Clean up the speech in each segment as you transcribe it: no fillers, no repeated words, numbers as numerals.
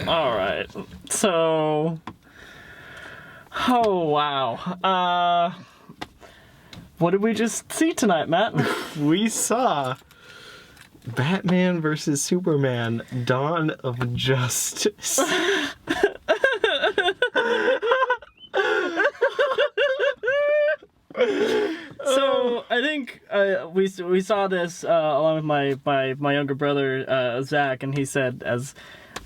All right. So, oh wow. What did we just see tonight, Matt? We saw Batman vs. Superman: Dawn of Justice. So I think we saw this along with my younger brother Zach, and he said as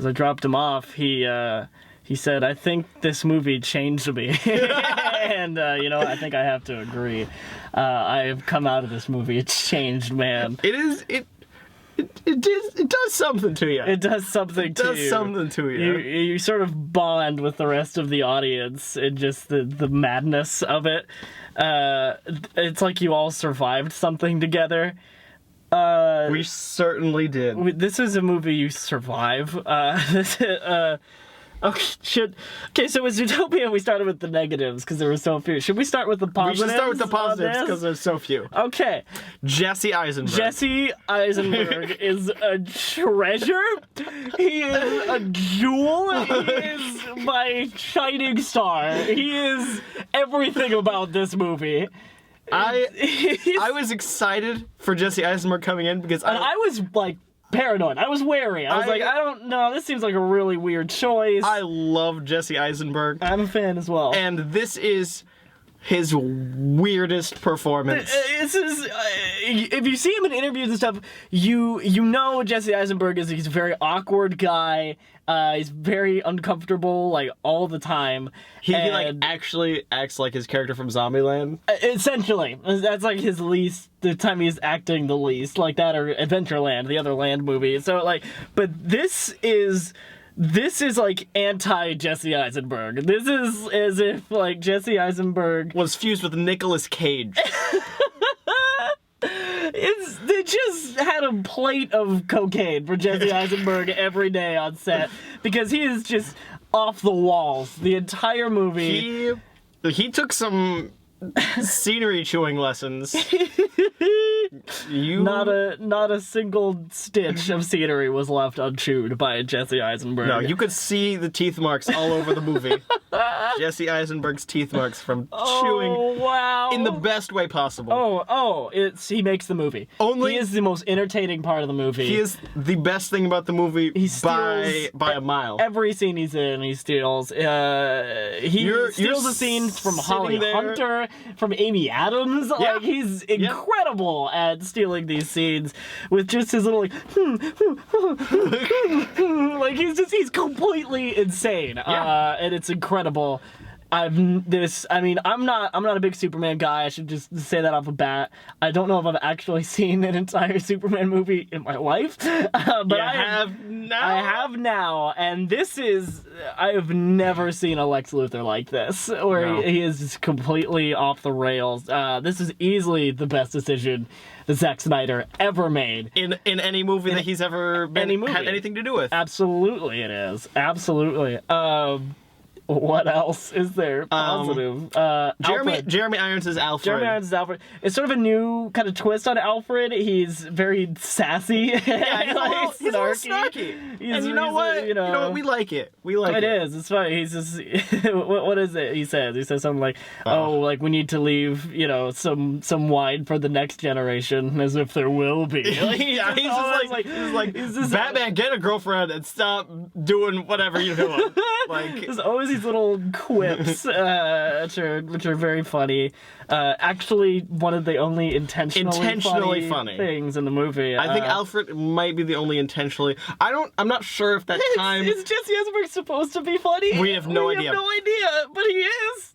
I dropped him off, he said, "I think this movie changed me," and I think I have to agree. I have come out of this movie; it's changed, man. It does something to you. It does something to you. It does something to you. You sort of bond with the rest of the audience in just the madness of it. It's like you all survived something together. We certainly did. This is a movie you survive. Okay, so with Zootopia, we started with the negatives because there were so few. Should we start with the positives? We should start with the positives because there's so few. Okay. Jesse Eisenberg. Jesse Eisenberg is a treasure. He is a jewel. He is my shining star. He is everything about this movie. I was excited for Jesse Eisenberg coming in because I was like paranoid. I was wary. I was like, I don't know. This seems like a really weird choice. I love Jesse Eisenberg. I'm a fan as well. And this is his weirdest performance. This is if you see him in interviews and stuff, you know Jesse Eisenberg he's a very awkward guy. He's very uncomfortable like all the time. He like actually acts like his character from Zombieland. Essentially, that's like his least. The time he's acting the least, like that or Adventureland, the other Land movie. So like, but this is like anti Jesse Eisenberg. This is as if like Jesse Eisenberg was fused with Nicolas Cage. They just had a plate of cocaine for Jesse Eisenberg every day on set because he is just off the walls the entire movie. He took some scenery chewing lessons. Not a single stitch of scenery was left unchewed by Jesse Eisenberg. No, you could see the teeth marks all over the movie. Jesse Eisenberg's teeth marks from chewing in the best way possible. He makes the movie. He is the most entertaining part of the movie. He is the best thing about the movie by a mile. Every scene he's in, he steals. He steals the scenes from Holly Hunter, from Amy Adams. Yeah. Like he's incredible at stealing these scenes with just his little like like he's completely insane. And it's incredible. I'm not a big Superman guy. I should just say that off the bat. I don't know if I've actually seen an entire Superman movie in my life, but I have now, and I have never seen a Lex Luthor like this, where he is just completely off the rails. This is easily the best decision that Zack Snyder ever made in any movie that he's ever had anything to do with. Absolutely, it is. Absolutely. What else is there positive? Jeremy Irons is Alfred. Jeremy Irons is Alfred. It's sort of a new kind of twist on Alfred. He's very sassy. Yeah, he's a little snarky. And you know what? We like it. We like it. It is. It's funny. He's just what is it? He says something like, like we need to leave, some wine for the next generation, as if there will be. He's just Batman, get a girlfriend and stop doing whatever you're doing. Like there's always these little quips, which are very funny. Actually, one of the only intentionally funny things in the movie. I think Alfred might be the only intentionally. I'm not sure if that time. Is Jesse Eisenberg supposed to be funny? We have no idea. We have no idea, but he is.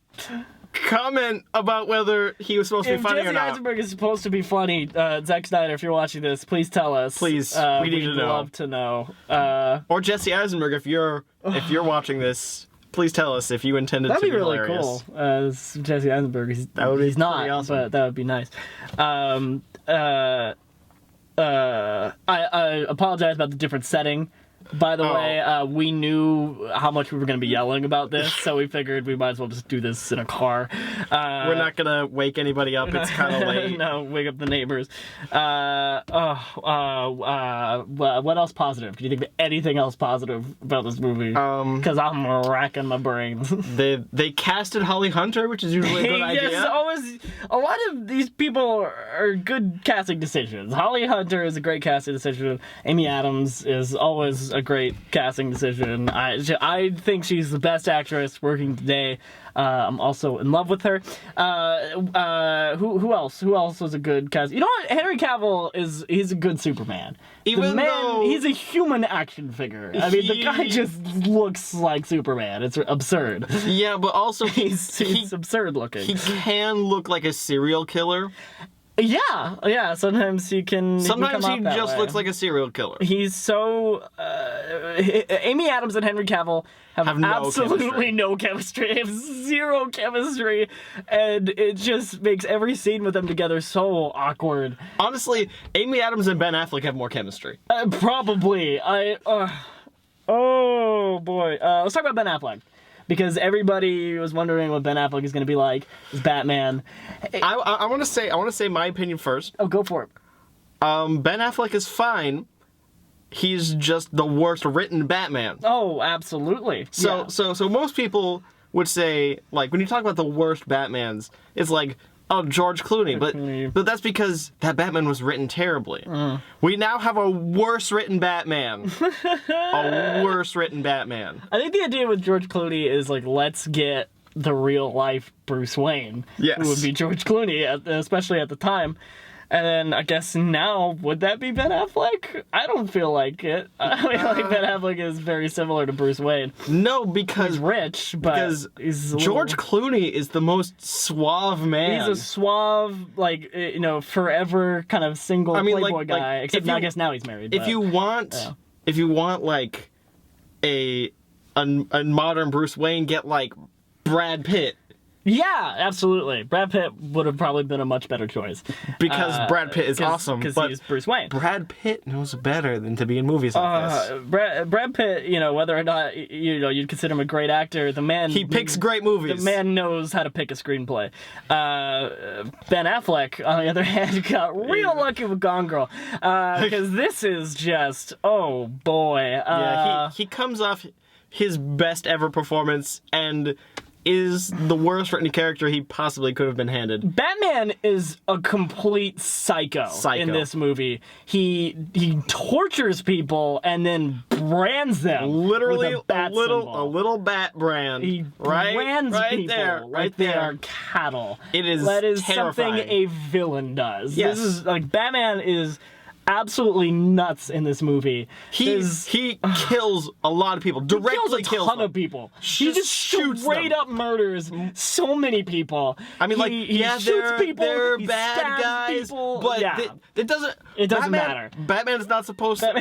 Comment about whether he was supposed to be funny or not. If Jesse Eisenberg is supposed to be funny, Zack Snyder, if you're watching this, please tell us. Please, we need to know. We'd love to know. Or Jesse Eisenberg, if you're watching this, please tell us if you intended to be hilarious. That'd be really cool. Jesse Eisenberg, he's not, awesome. But that would be nice. I apologize about the different setting By the way, we knew how much we were going to be yelling about this, so we figured we might as well just do this in a car. We're not going to wake anybody up. It's kind of late. No, wake up the neighbors. What else positive? Can you think of anything else positive about this movie? Because I'm racking my brains. They casted Holly Hunter, which is usually a good idea. Yes, always. A lot of these people are good casting decisions. Holly Hunter is a great casting decision. Amy Adams is always a great casting decision. I think she's the best actress working today. I'm also in love with her. Who else? Who else was a good cast? You know what? Henry Cavill he's a good Superman. Even though he's a human action figure. I mean, the guy just looks like Superman. It's absurd. Yeah, but also he's absurd looking. He can look like a serial killer. Yeah. Sometimes he can. Sometimes he just looks like a serial killer. He's so. Amy Adams and Henry Cavill have absolutely no chemistry. They have zero chemistry, and it just makes every scene with them together so awkward. Honestly, Amy Adams and Ben Affleck have more chemistry. Probably. Oh boy. Let's talk about Ben Affleck. Because everybody was wondering what Ben Affleck is going to be like as Batman. I want to say my opinion first. Oh, go for it. Ben Affleck is fine. He's just the worst written Batman. Oh, absolutely. So most people would say, like, when you talk about the worst Batmans, it's like, oh, George Clooney. But that's because that Batman was written terribly. We now have a worse written Batman. A worse written Batman. I think the idea with George Clooney is, like, let's get the real life Bruce Wayne. Yes. Who would be George Clooney, especially at the time. And then I guess now, would that be Ben Affleck? I don't feel like it. I feel like Ben Affleck is very similar to Bruce Wayne. No, because he's rich, but he's George Clooney is the most suave man. He's a suave, like, forever kind of single playboy guy. Except I guess now he's married. If you want like a modern Bruce Wayne, get like Brad Pitt. Yeah, absolutely. Brad Pitt would have probably been a much better choice. Because Brad Pitt is awesome. Because he's Bruce Wayne. Brad Pitt knows better than to be in movies like this. Brad Pitt, whether or not you'd consider him a great actor, the man... He picks great movies. The man knows how to pick a screenplay. Ben Affleck, on the other hand, got real lucky with Gone Girl. Because this is just... Oh, boy. He comes off his best ever performance and... is the worst written character he possibly could have been handed. Batman is a complete psycho. In this movie. He tortures people and then brands them. Literally with a little bat brand. He brands people like they are cattle. It is That is terrifying. something a villain does. Yes. This is like Batman is absolutely nuts in this movie. He kills a lot of people. Directly kills a ton of people. He just shoots straight them. up murders so many people. I mean, he shoots people. They're he bad stabs guys, people. but it doesn't matter. Batman's not supposed to.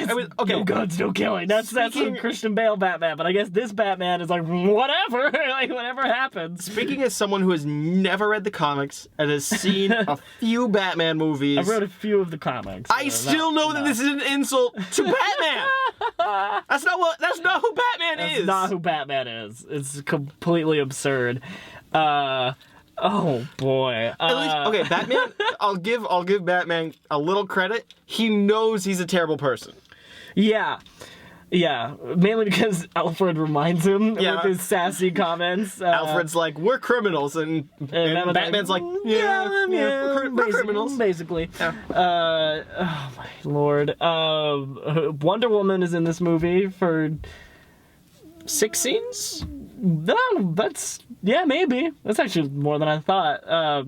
No guns, no killing. That's some Christian Bale Batman. But I guess this Batman is like whatever, like whatever happens. Speaking as someone who has never read the comics and has seen a few Batman movies, I wrote a few of the comics. I still know that this is an insult to Batman. That's not who Batman is. That's not who Batman is. It's completely absurd. Oh boy. At least, okay, Batman. I'll give Batman a little credit. He knows he's a terrible person. Yeah. Yeah, mainly because Alfred reminds him with his sassy comments. Alfred's like, we're criminals, and Batman's like, we're criminals. Basically. Yeah. Oh my lord. Wonder Woman is in this movie for 6 scenes? No, maybe. That's actually more than I thought.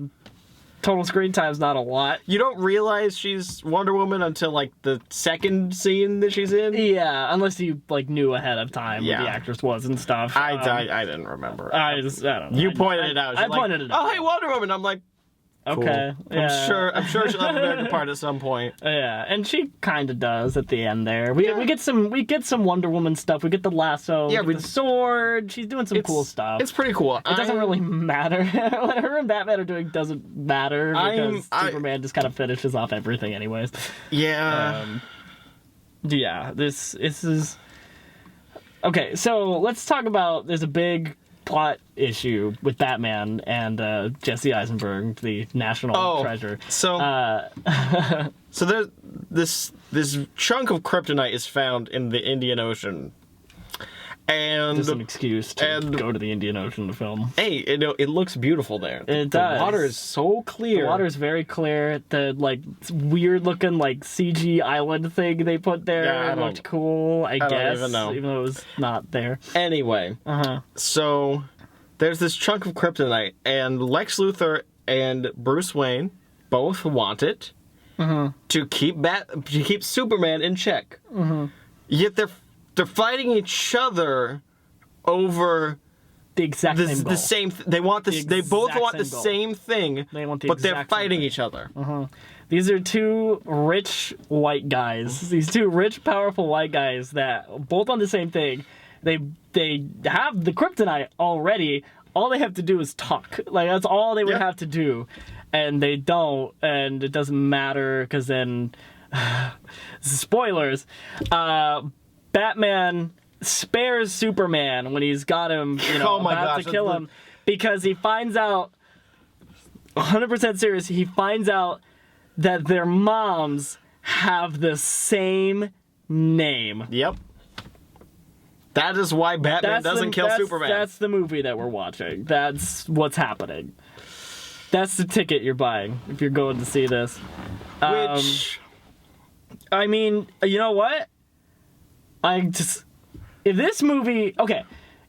Total screen time's not a lot. You don't realize she's Wonder Woman until, like, the second scene that she's in? Yeah, unless you, like, knew ahead of time who the actress was and stuff. I didn't remember. I don't know. You pointed it out. I pointed it out. Oh, hey, Wonder Woman! I'm like, cool. Okay. Yeah. I'm sure she'll have a better part at some point. Yeah, and she kind of does at the end there. We get some Wonder Woman stuff. We get the lasso, we get the sword. She's doing some cool stuff. It's pretty cool. It doesn't really matter. What her and Batman are doing doesn't matter because Superman just kind of finishes off everything anyways. Yeah. Yeah, this is Okay, so let's talk about. There's a big plot issue with Batman and Jesse Eisenberg, the national treasure. So, so there's this chunk of kryptonite is found in the Indian Ocean, and Just an excuse to go to the Indian Ocean to film. Hey, it looks beautiful there. It does. The water is so clear. The water is very clear. The weird looking CG island thing they put there looked cool. I guess don't even know. Even though it was not there. Anyway, so there's this chunk of kryptonite, and Lex Luthor and Bruce Wayne both want it to keep Superman in check. Yet they're fighting each other over the exact same goal. The same. They want this. They both want the same thing. They want the but they're exact fighting same each other. These are two rich white guys. These two rich, powerful white guys that both on the same thing. They have the kryptonite already. All they have to do is talk. That's all they would have to do, and they don't. And it doesn't matter because then, spoilers. Batman spares Superman when he's got him, about to kill him, because he finds out, 100% serious, he finds out that their moms have the same name. Yep. That is why Batman doesn't kill Superman. That's the movie that we're watching. That's what's happening. That's the ticket you're buying if you're going to see this. Which... I mean, you know what? If this movie,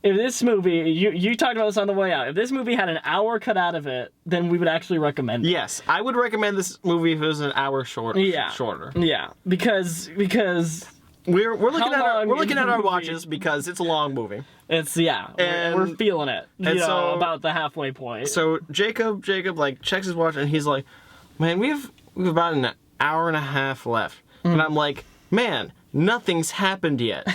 you talked about this on the way out. If this movie had an hour cut out of it, then we would actually recommend it. Yes, I would recommend this movie if it was an hour shorter. Yeah, because we're looking at our watches because it's a long movie. It's we're feeling it. About the halfway point. So Jacob checks his watch and he's like, "Man, we've about an hour and a half left," and I'm like, "Man, nothing's happened yet."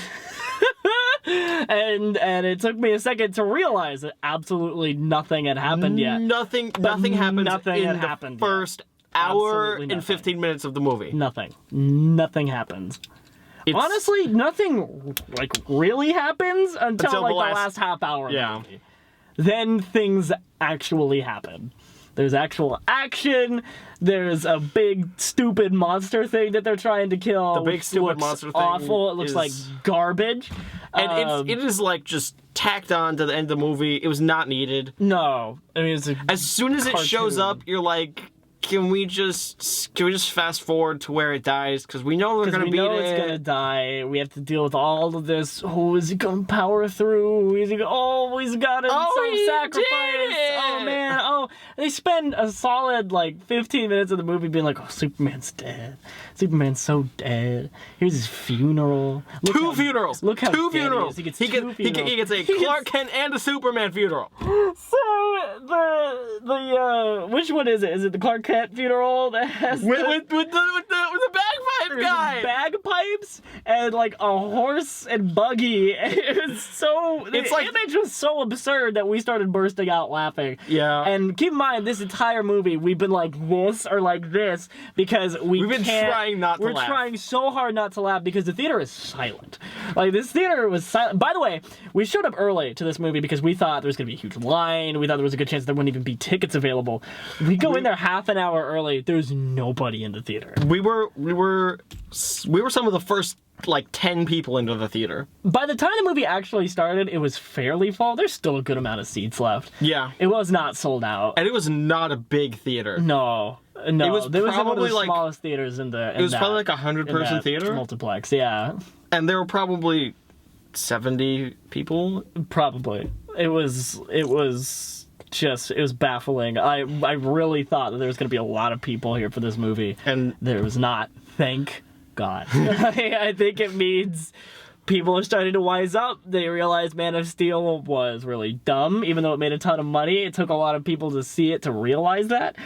and it took me a second to realize that absolutely nothing had happened yet. Nothing happened in the first hour and 15 minutes of the movie. Nothing happens. Honestly, nothing really happens until the last half hour of the movie. Then things actually happen. There's actual action. There's a big, stupid monster thing that they're trying to kill. The big, stupid monster thing awful. It looks like garbage. And it is just tacked on to the end of the movie. It was not needed. No. I mean, it's as soon as it shows up, you're like, can we just fast forward to where it dies? Because we know they're going to beat it. We know it's going to die. We have to deal with all of this. Oh, is he going to power through? He's got to self-sacrifice. Oh, man. Oh, they spend a solid 15 minutes of the movie being like, oh, Superman's dead. Superman's so dead. Here's his funeral. Two funerals. Look how two funerals. He gets two funerals. He gets a Clark Kent and a Superman funeral. So the which one is it? Is it the Clark Kent funeral that has with the bagpipe guy? Bagpipes and a horse and buggy. It was so the image was so absurd that we started bursting out laughing. Yeah. And keep in mind, this entire movie we've been like this or like this because we've been trying not to laugh. We're trying so hard not to laugh because the theater is silent. This theater was silent. By the way, we showed up early to this movie because we thought there was going to be a huge line. We thought there was a good chance there wouldn't even be tickets available. We go in there half an hour early. There's nobody in the theater. We were some of the first 10 people into the theater. By the time the movie actually started, it was fairly full. There's still a good amount of seats left. Yeah. It was not sold out. And it was not a big theater. No. It was one of the smallest theaters in the. It was probably a 100-person theater. Multiplex, yeah. And there were probably 70 people. Probably. It was baffling. I really thought that there was going to be a lot of people here for this movie, and there was not. Thank God. I think it means people are starting to wise up. They realize Man of Steel was really dumb, even though it made a ton of money. It took a lot of people to see it to realize that.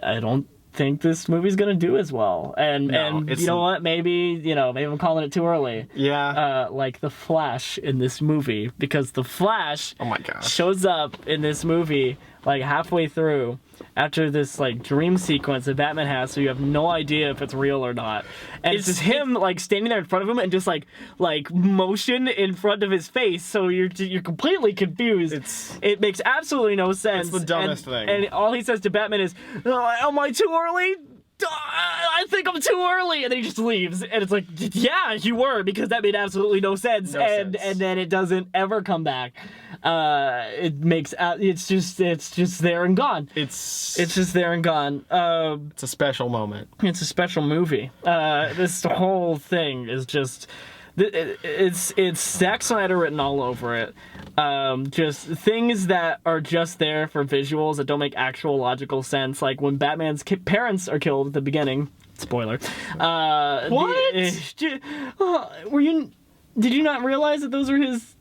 I don't think this movie's gonna do as well. And you know what? Maybe I'm calling it too early. Yeah. Like the Flash in this movie, because the Flash oh my gosh. shows up in this movie like halfway through, after this like dream sequence that Batman has, so you have no idea if it's real or not. And it's just him like standing there in front of him and just like motion in front of his face, so you're completely confused. It makes absolutely no sense. It's the dumbest thing. And all he says to Batman is, "Am I too early? I think I'm too early," and then he just leaves. And it's like, yeah, you were, because that made absolutely no sense. And then it doesn't ever come back. It's just there and gone. It's just there and gone. It's a special moment. It's a special movie. This whole thing is just. It's Zack Snyder written all over it. Just things that are just there for visuals that don't make actual logical sense. Like when Batman's parents are killed at the beginning. Spoiler. What? Did you not realize that those are his?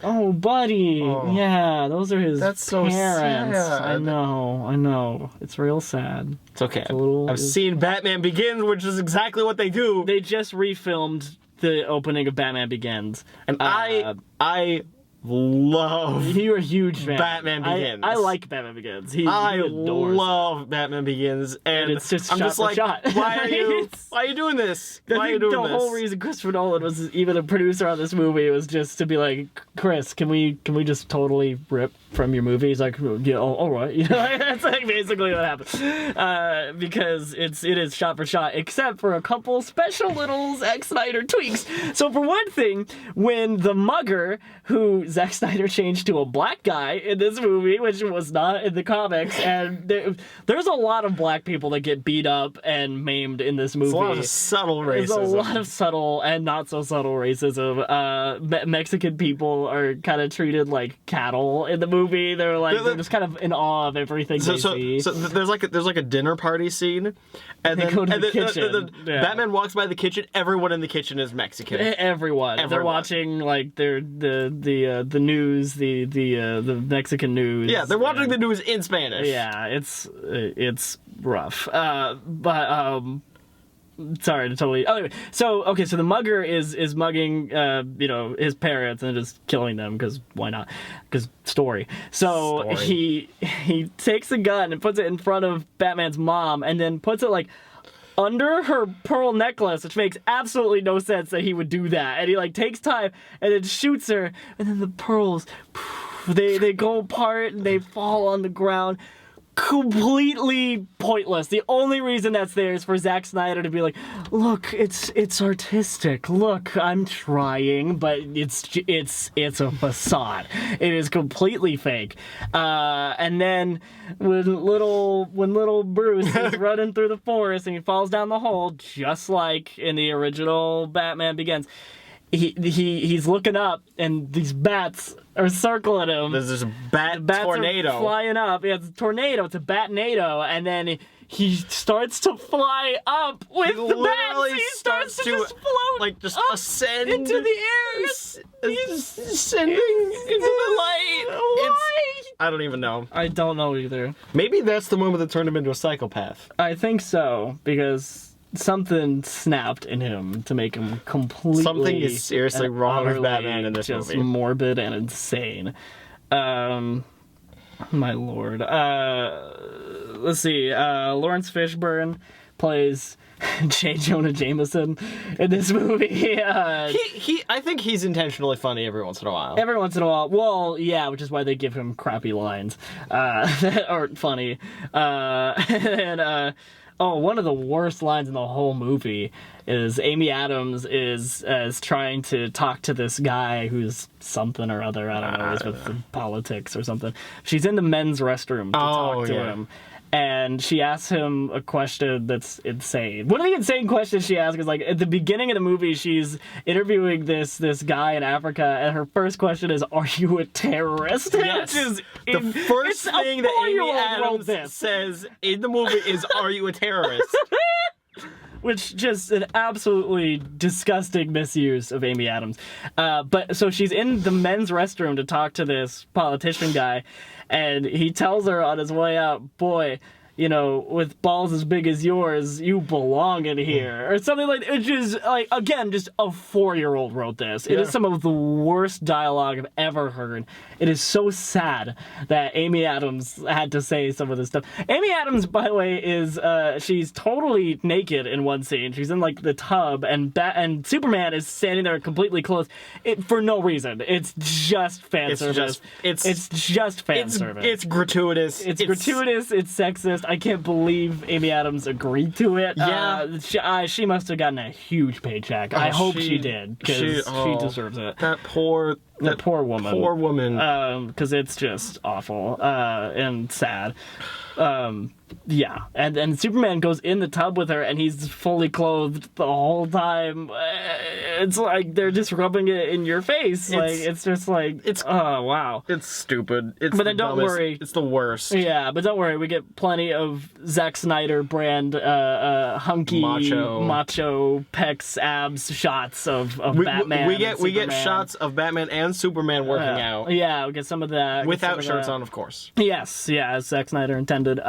Oh, buddy. Oh, yeah, those are his That's so parents. sad. I know. It's real sad. It's okay. I've seen Batman Begins, which is exactly what they do. They just refilmed the opening of Batman Begins, and I love. You're a huge fan. Batman Begins. I like Batman Begins. I love Batman Begins, and it's just I'm shot just for like, shot. why are you doing this? Why are you doing the this? whole reason Christopher Nolan was even a producer on this movie was just to be like, Chris, can we just totally rip from your movie? He's like, yeah, all right. You know, that's like basically what happened. Because it is shot for shot, except for a couple special little Zack Snyder tweaks. So for one thing, when the mugger, who Zack Snyder changed to a black guy in this movie, which was not in the comics, and there's a lot of black people that get beat up and maimed in this movie. There's a lot of subtle racism. There's a lot of subtle and not so subtle racism. Mexican people are kind of treated like cattle in the movie. They're just kind of in awe of everything they see. So there's like a dinner party scene, and they then go to the kitchen. Yeah. Batman walks by the kitchen. Everyone in the kitchen is Mexican. Everyone. They're watching like the news, the Mexican news. Yeah, they're watching the news in Spanish. Yeah, it's rough. Sorry to totally. Oh, anyway, so the mugger is mugging, his parents and just killing them because why not? Because story. So he takes a gun and puts it in front of Batman's mom, and then puts it like under her pearl necklace, which makes absolutely no sense that he would do that. And he like takes time and then shoots her, and then the pearls, they go apart and they fall on the ground. Completely pointless. The only reason that's there is for Zack Snyder to be like, look, it's artistic. Look, I'm trying, but it's a facade. It is completely fake. And then when little Bruce is running through the forest and he falls down the hole, just like in the original Batman Begins, he's looking up and these bats are circling him. There's this bat tornado are flying up. Yeah, it's a tornado. It's a bat-nado, and then he starts to fly up with the bats. He starts to just float, like just ascend into the air. He's ascending into the light. Why? I don't even know. I don't know either. Maybe that's the moment that turned him into a psychopath. I think so, because something snapped in him to make him completely. Something is seriously wrong with Batman in this just movie. Morbid and insane. My lord. Let's see. Lawrence Fishburne plays J. Jonah Jameson in this movie. I think he's intentionally funny every once in a while. Every once in a while. Well, yeah, which is why they give him crappy lines that aren't funny. One of the worst lines in the whole movie is Amy Adams is trying to talk to this guy who's something or other. I don't know. He's with politics or something. She's in the men's restroom to talk to him. And she asks him a question that's insane. One of the insane questions she asks is like, at the beginning of the movie, she's interviewing this guy in Africa, and her first question is, "Are you a terrorist?" Yes. The first thing that Amy Adams says in the movie is, "Are you a terrorist?" Which just an absolutely disgusting misuse of Amy Adams. But so she's in the men's restroom to talk to this politician guy, and he tells her on his way out, "Boy, you know, with balls as big as yours, you belong in here, or something like. Which is like, again, just a 4-year-old wrote this. It is some of the worst dialogue I've ever heard. It is so sad that Amy Adams had to say some of this stuff. Amy Adams, by the way, is she's totally naked in one scene. She's in like the tub, and Superman is standing there completely clothed, for no reason. It's just fan service. It's just fan service. It's gratuitous. It's gratuitous. It's sexist. I can't believe Amy Adams agreed to it. Yeah. She must have gotten a huge paycheck. I hope she did, because she deserves it. That poor woman. Poor woman. Because it's just awful and sad. Yeah, and Superman goes in the tub with her, and he's fully clothed the whole time. It's like they're just rubbing it in your face. It's just like, oh wow, it's stupid. But then don't worry, it's the worst. Yeah, but don't worry, we get plenty of Zack Snyder brand hunky macho pecs, abs shots of Batman. We get shots of Batman and Superman working out. Yeah, we get some of that without shirts on, of course. Yes, yeah, as Zack Snyder intended.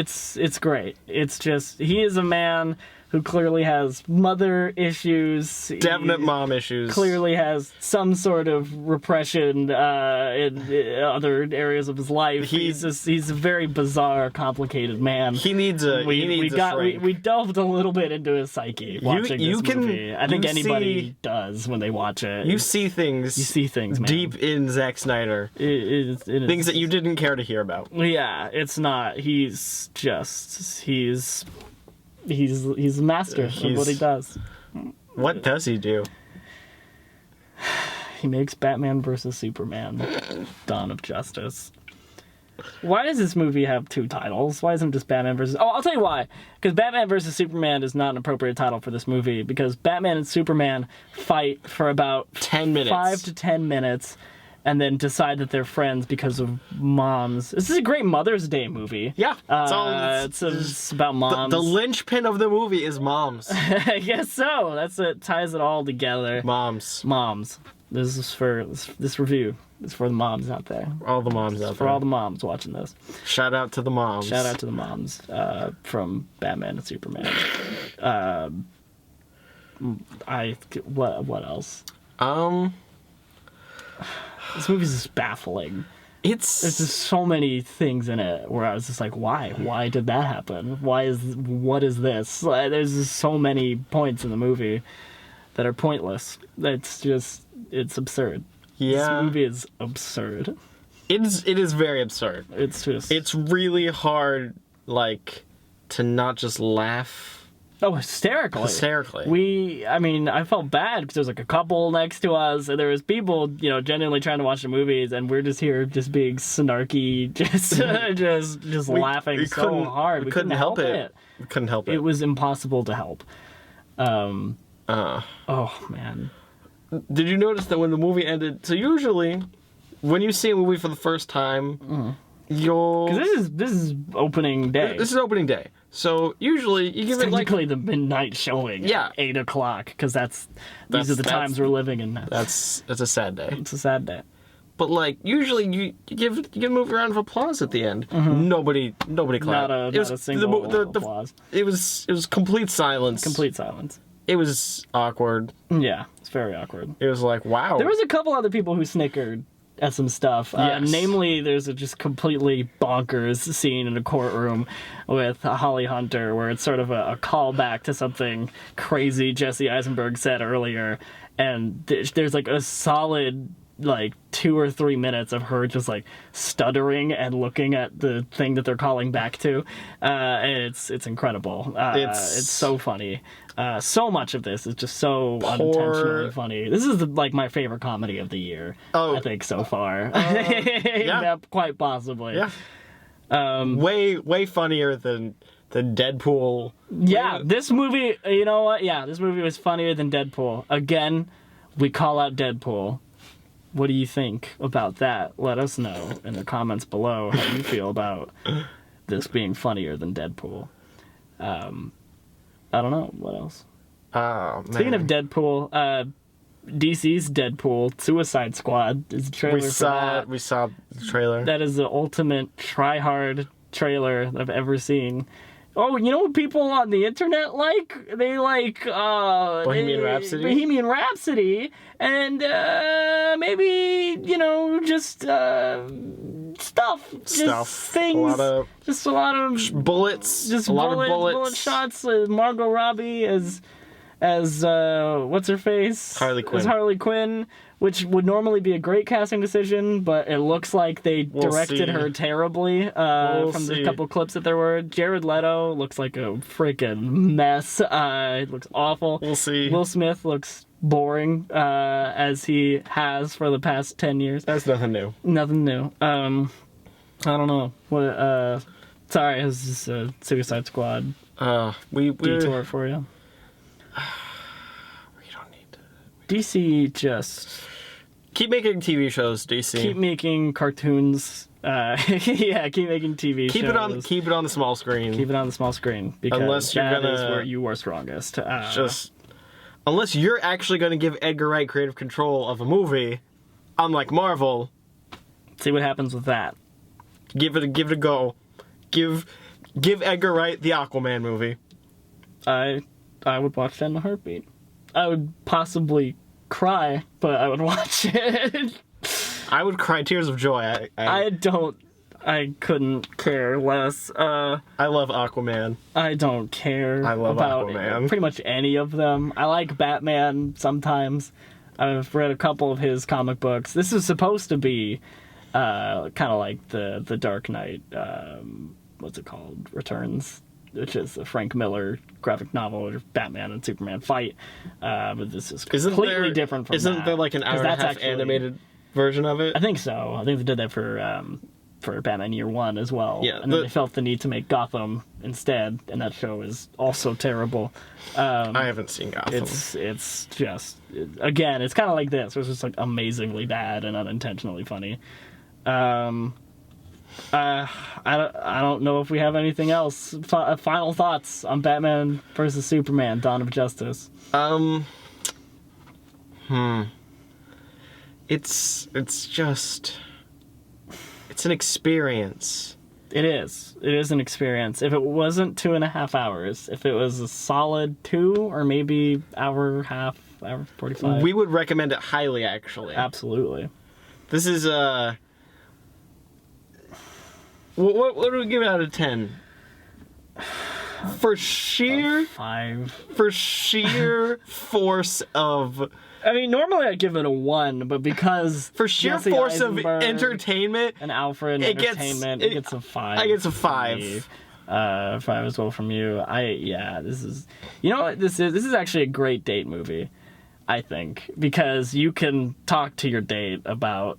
It's great. It's just, he is a man who clearly has mother issues. Definite mom issues. Clearly has some sort of repression in other areas of his life. He's a very bizarre, complicated man. He needs a shrink. We delved a little bit into his psyche watching this movie. I think anybody does when they watch it. You see things. You see things, man. Deep in Zack Snyder. Things that you didn't care to hear about. Yeah, it's not. He's a master of what he does. What does he do? He makes Batman vs. Superman, Dawn of Justice. Why does this movie have 2 titles? Why isn't it just Batman vs... Oh, I'll tell you why. Because Batman vs. Superman is not an appropriate title for this movie, because Batman and Superman fight for about 10 minutes. 5 to 10 minutes, and then decide that they're friends because of moms. This is a great Mother's Day movie. Yeah. It's about moms. The linchpin of the movie is moms. I guess so. That's what ties it all together. Moms. This is for this review. It's for the moms out there. All the moms out there. For all the moms watching this. Shout out to the moms. Shout out to the moms from Batman and Superman. What else? This movie's just baffling. There's just so many things in it where I was just like, why? Why did that happen? What is this? There's just so many points in the movie that are pointless. It's absurd. Yeah. This movie is absurd. It is very absurd. It's really hard, to not just laugh. Oh, hysterically. I felt bad because there was a couple next to us, and there was people, genuinely trying to watch the movies, and we're just here just being snarky, just laughing so hard. We couldn't help it. We couldn't help it. It was impossible to help. Oh, man. Did you notice that when the movie ended, so usually, when you see a movie for the first time, you'll... Because this is opening day. This is opening day. So usually you give it technically the midnight showing. Yeah. At 8 o'clock, because these are the times we're living in now. That's a sad day. It's a sad day. But usually you give a movie a round of applause at the end. Mm-hmm. Nobody clapped. Not a single applause. It was complete silence. Complete silence. It was awkward. Yeah, it's very awkward. It was like, wow. There was a couple other people who snickered at some stuff. Yes. Namely, there's a just completely bonkers scene in a courtroom with Holly Hunter, where it's sort of a callback to something crazy Jesse Eisenberg said earlier, and there's a solid 2 or 3 minutes of her just stuttering and looking at the thing that they're calling back to, and it's incredible. It's so funny. So much of this is just so unintentionally funny. This is my favorite comedy of the year. I think so far. Yeah, quite possibly. Yeah. Way funnier than Deadpool. Yeah, this movie. You know what? Yeah, this movie was funnier than Deadpool. Again, we call out Deadpool. What do you think about that? Let us know in the comments below how you feel about this being funnier than Deadpool. I don't know. What else? Oh, man. Speaking of Deadpool, DC's Deadpool, Suicide Squad is a trailer for that. We saw the trailer. That is the ultimate try-hard trailer that I've ever seen. Oh, you know what people on the internet like? They like Bohemian Rhapsody? Bohemian Rhapsody, and maybe just stuff, just things, just a lot of bullets, just a lot of bullets, bullet shots. Margot Robbie as what's her face? Harley Quinn. As Harley Quinn, which would normally be a great casting decision, but it looks like they directed her terribly from the couple clips that there were. Jared Leto looks like a freaking mess. It looks awful. We'll see. Will Smith looks boring, as he has for the past 10 years. That's nothing new. Nothing new. I don't know. What? Sorry, it was just a Suicide Squad we detour for you. We don't need to. DC just Keep making TV shows, DC. keep making cartoons. Yeah, keep making TV shows. Keep it on the small screen. Keep it on the small screen because Unless you're that gonna- is where you are strongest. Unless you're actually going to give Edgar Wright creative control of a movie, unlike Marvel, See what happens with that. give it a go. Give Edgar Wright the Aquaman movie. I would watch that in a heartbeat. I would possibly cry, but I would watch it. I would cry tears of joy. I couldn't care less. I love Aquaman. I don't care I love about Aquaman. pretty much any of them. I like Batman sometimes. I've read a couple of his comic books. This is supposed to be kind of like the Dark Knight, what's it called? Returns, which is a Frank Miller graphic novel where Batman and Superman fight. But this is completely different from that. Isn't there like an hour and a half animated version of it? I think so. I think they did that for Batman Year One as well. Yeah, and then they felt the need to make Gotham instead, and that show is also terrible. I haven't seen Gotham. It's just, again, it's kind of like this. It's just like amazingly bad and unintentionally funny. I don't know if we have anything else. Final thoughts on Batman versus Superman: Dawn of Justice. It's just, it's an experience. It is. It is an experience. If it wasn't 2.5 hours, if it was a solid 2 or maybe hour 45. We would recommend it highly, actually. Absolutely. This is what do we give it out of 10? For sheer 5. Force of, I mean, normally I'd give it a 1, but because for sheer Jesse force of Eisenberg entertainment and Alfred it gets- Entertainment, it- it gets a 5. I get a 5. 5 as well from you. This is, you know what, this is actually a great date movie, I think, because you can talk to your date about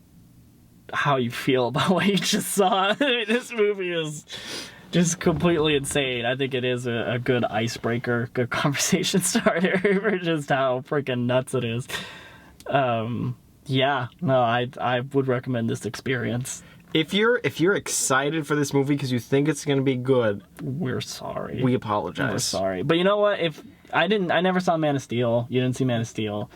how you feel about what you just saw. This movie is just completely insane. I think it is a good icebreaker, good conversation starter for just how freaking nuts it is. I would recommend this experience. If you're excited for this movie because you think it's going to be good, We're sorry. we apologize. We're sorry. But you know what? If I never saw Man of Steel. You didn't see Man of Steel.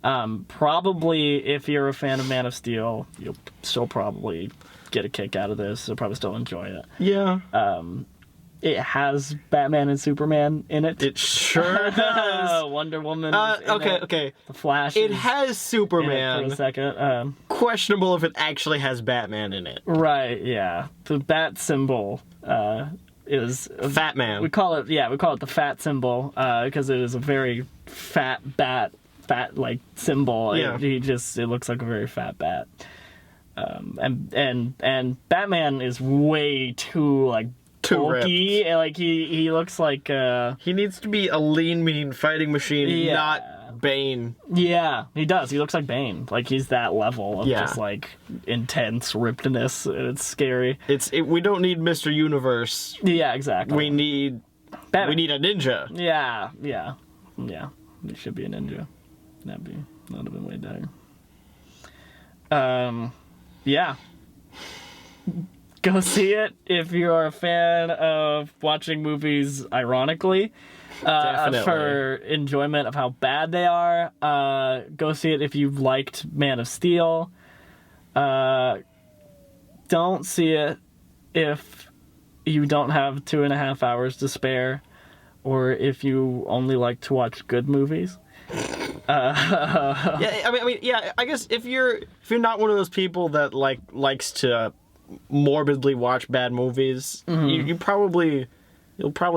Probably if you're a fan of Man of Steel, you'll still probably get a kick out of this. You'll probably still enjoy it. Yeah. It has Batman and Superman in it. It sure does. Wonder Woman. Is in it. Okay. The Flash. It is has in it Superman. for a second. Questionable if it actually has Batman in it. Right. Yeah. The bat symbol is Fat Man. We call it the fat symbol because it is a very fat like symbol. Yeah. It looks like a very fat bat. And Batman is way too like Too bulky. And, like he looks like He needs to be a lean, mean fighting machine, Yeah. not Bane. yeah, he does. He looks like Bane. Like he's that level of Yeah. just like intense rippedness. And it's scary. We don't need Mr. Universe. Yeah, exactly. We need Batman. a ninja. Yeah. It should be a ninja. That would have been way better. Yeah. Go see it if you're a fan of watching movies ironically. Definitely. For enjoyment of how bad they are. Go see it if you liked Man of Steel. Don't see it if you don't have 2.5 hours to spare, or if you only like to watch good movies. Yeah, I mean, yeah. I guess if you're not one of those people that likes to morbidly watch bad movies, you'll probably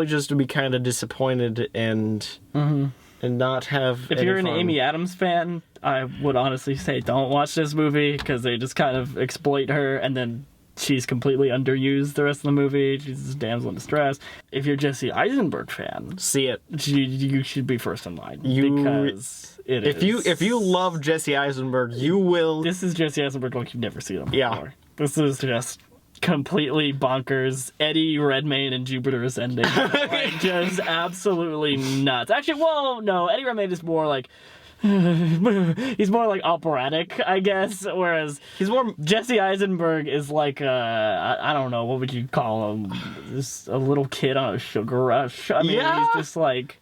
just be kind of disappointed and not have. If you're an Amy Adams fan, I would honestly say don't watch this movie because they just kind of exploit her, and then she's completely underused the rest of the movie. She's a damsel in distress. If you're a Jesse Eisenberg fan, see it. You should be first in line because if you love Jesse Eisenberg, you will. This is Jesse Eisenberg like you've never seen him before. Yeah. This is just completely bonkers. Eddie Redmayne and Jupiter Ascending. Like, just absolutely nuts. Actually, well, no, Eddie Redmayne is more like he's more like operatic, I guess, whereas He's more. Jesse Eisenberg is like I don't know, what would you call him? Just a little kid on a sugar rush. I mean, Yeah. he's just like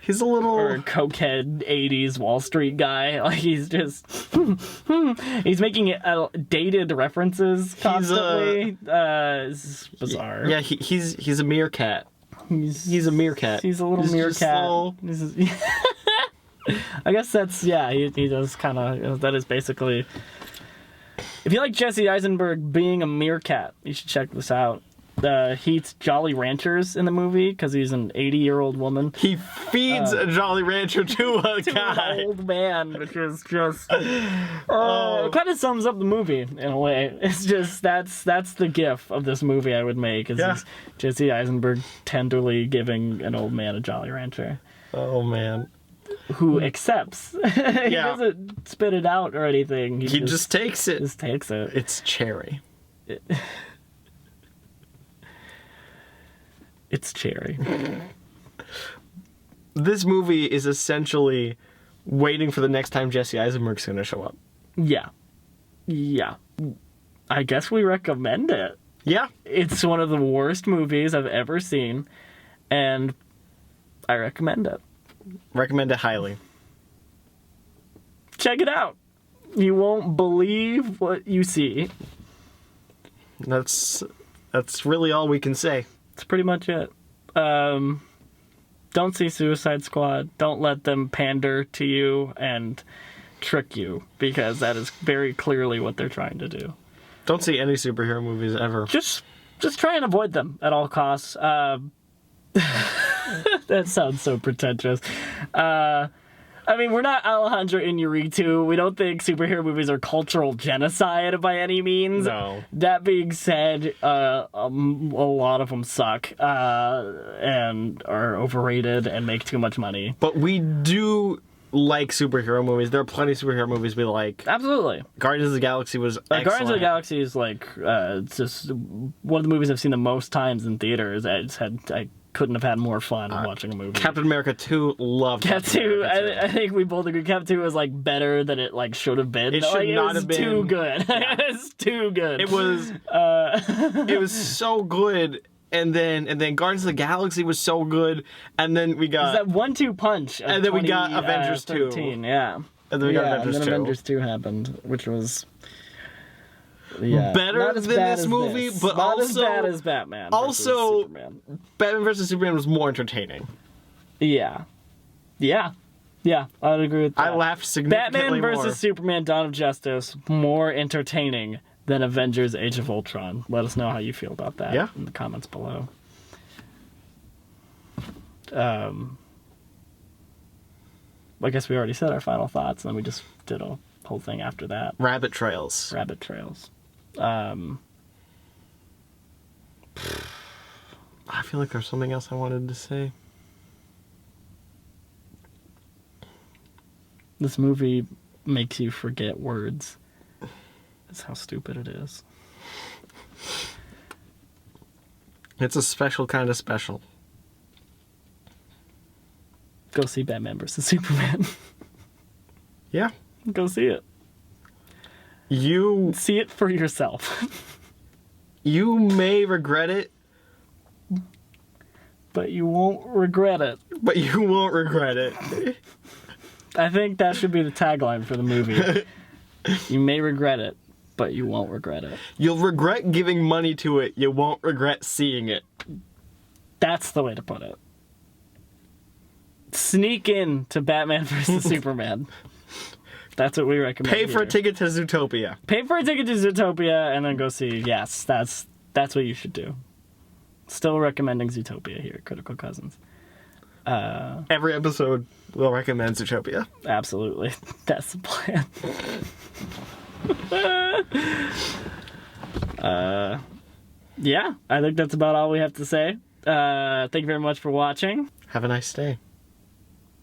He's a little. or cokehead 80s Wall Street guy. Like, he's just he's making dated references constantly. It's bizarre. Yeah, he's a meerkat. He's a meerkat. He's a little He's just meerkat. I guess that's, yeah, he does kind of, that is basically, if you like Jesse Eisenberg being a meerkat, you should check this out. He eats Jolly Ranchers in the movie because he's an 80-year-old woman. He feeds a Jolly Rancher to a guy. An old man, which is just it kind of sums up the movie in a way. It's just that's the gif of this movie I would make. Is just Jesse Eisenberg tenderly giving an old man a Jolly Rancher. Oh man. Who accepts. He doesn't spit it out or anything. He just takes it. Just takes it. It's cherry. It's cherry. This movie is essentially waiting for the next time Jesse Eisenberg's going to show up. Yeah. Yeah. I guess we recommend it. Yeah. It's one of the worst movies I've ever seen, and I recommend it. Recommend it highly. Check it out. You won't believe what you see. That's really all we can say. That's pretty much it. Don't see Suicide Squad. Don't let them pander to you and trick you, because that is very clearly what they're trying to do. Don't see any superhero movies ever. Just try and avoid them at all costs. That sounds so pretentious. I mean, we're not Alejandro Iñárritu. We don't think superhero movies are cultural genocide by any means. No. That being said, a lot of them suck and are overrated and make too much money. But we do like superhero movies. There are plenty of superhero movies we like. Absolutely. Guardians of the Galaxy was excellent. Guardians of the Galaxy is like it's just one of the movies I've seen the most times in theaters. I couldn't have had more fun watching a movie. Captain America 2, loved Cap 2, I think we both agree Cap 2 was like better than it like should have been. It should not have been. Too good. It was too good. It was it was so good. And then Guardians of the Galaxy was so good. And then we got that 1-2 punch. And then we got Avengers 2. Yeah. And then we got Avengers 2. And then Avengers 2 happened, which was better than this movie, but not also as bad as Batman. Also, Superman. Batman vs Superman was more entertaining. Yeah, I'd agree with that. I laughed significantly Batman more. vs Superman: Dawn of Justice more entertaining than Avengers: Age of Ultron. Let us know how you feel about that in the comments below. I guess we already said our final thoughts, and then we just did a whole thing after that. Rabbit Trails. I feel like there's something else I wanted to say. This movie makes you forget words. That's how stupid it is. It's a special kind of special. Go see Batman vs Superman. Yeah. Go see it. You see it for yourself. You may regret it, but you won't regret it. But you won't regret it. I think that should be the tagline for the movie. You may regret it, but you won't regret it. You'll regret giving money to it. You won't regret seeing it. That's the way to put it. Sneak in to Batman vs. Superman. That's what we recommend. Pay for a ticket to Zootopia. Pay for a ticket to Zootopia and then go see. Yes, that's what you should do. Still recommending Zootopia here at Critical Cousins. Every episode will recommend Zootopia. Absolutely. That's the plan. Yeah, I think that's about all we have to say. Thank you very much for watching. Have a nice day.